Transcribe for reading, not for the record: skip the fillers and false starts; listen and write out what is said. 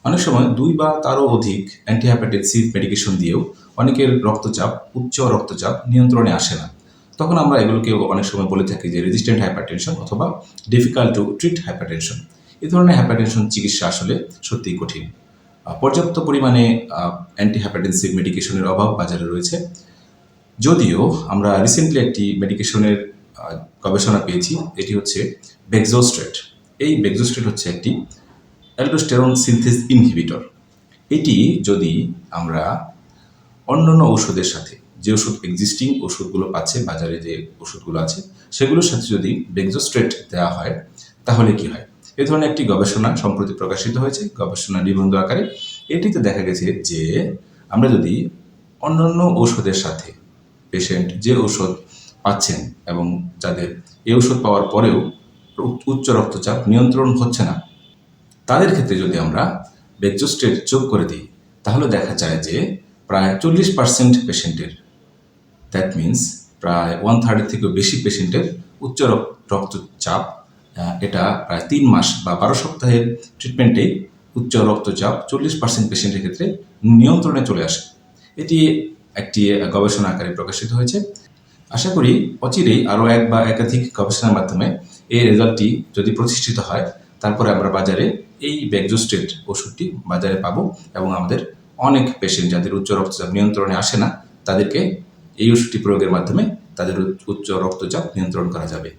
অনেক সময় 2 বা তারও অধিক অ্যান্টিহাইপারটেনসিভ মেডিকেশন দিয়েও অনেকের রক্তচাপ, উচ্চ রক্তচাপ নিয়ন্ত্রণে আসে না। তখন আমরা এগুলোকে অনেক সময় বলে থাকি যে রেজিস্ট্যান্ট হাইপারটেনশন অথবা ডিফিকাল্ট টু ট্রিট হাইপারটেনশন। এই ধরনের হাইপারটেনশন চিকিৎসা আসলে সত্যিই কঠিন। পর্যাপ্ত পরিমাণে অ্যান্টিহাইপারটেনসিভ মেডিকেশনের অভাব বাজারে রয়েছে। যদিও আমরা রিসেন্টলি একটি মেডিকেশনের গবেষণা পেয়েছি, এটি হচ্ছে বেক্সোস্ট্রেট। এই বেক্সোস্ট্রেট হচ্ছে একটি অ্যালডোস্টেরন সিনথেস ইনহিবিটর। এটি যদি আমরা অন্যান্য ঔষধের সাথে, যে ওষুধ এক্সিস্টিং ওষুধগুলো পাচ্ছে বাজারে, যে ওষুধগুলো আছে সেগুলোর সাথে যদি বেক্সোস্ট্রেট দেওয়া হয় তাহলে কি হয়। এ ধরনের একটি গবেষণা সম্প্রতি প্রকাশিত হয়েছে, গবেষণা নিবন্ধ আকারে। এটিতে দেখা গেছে যে আমরা যদি অন্যান্য ঔষধের সাথে পেশেন্ট যে ঔষধ পাচ্ছেন এবং যাদের এই ঔষধ পাওয়ার পরেও উচ্চ রক্তচাপ নিয়ন্ত্রণ হচ্ছে না, তাদের ক্ষেত্রে যদি আমরা বেক্সোস্ট্রেট যোগ করে দিই তাহলে দেখা যায় যে প্রায় 40% পেশেন্টের, দ্যাট মিন্স প্রায় 1/3 থেকেও বেশি পেশেন্টের উচ্চ রক্তচাপ, এটা প্রায় 3 মাস বা 12 সপ্তাহের ট্রিটমেন্টেই উচ্চ রক্তচাপ 40% পেশেন্টের ক্ষেত্রে নিয়ন্ত্রণে চলে আসে। এটি একটি গবেষণা আকারে প্রকাশিত হয়েছে। আশা করি অচিরেই আরও এক বা একাধিক গবেষণার মাধ্যমে এই রেজাল্টটি যদি প্রতিষ্ঠিত হয়, তারপরে আমরা বাজারে এই বেক্সোস্ট্রেট ওষুধটি বাজারে পাবো এবং আমাদের অনেক পেশেন্ট যাদের উচ্চ রক্তচাপ নিয়ন্ত্রণে আসে না, তাদেরকে এই ওষুধটি প্রয়োগের মাধ্যমে তাদের উচ্চ রক্তচাপ নিয়ন্ত্রণ করা যাবে।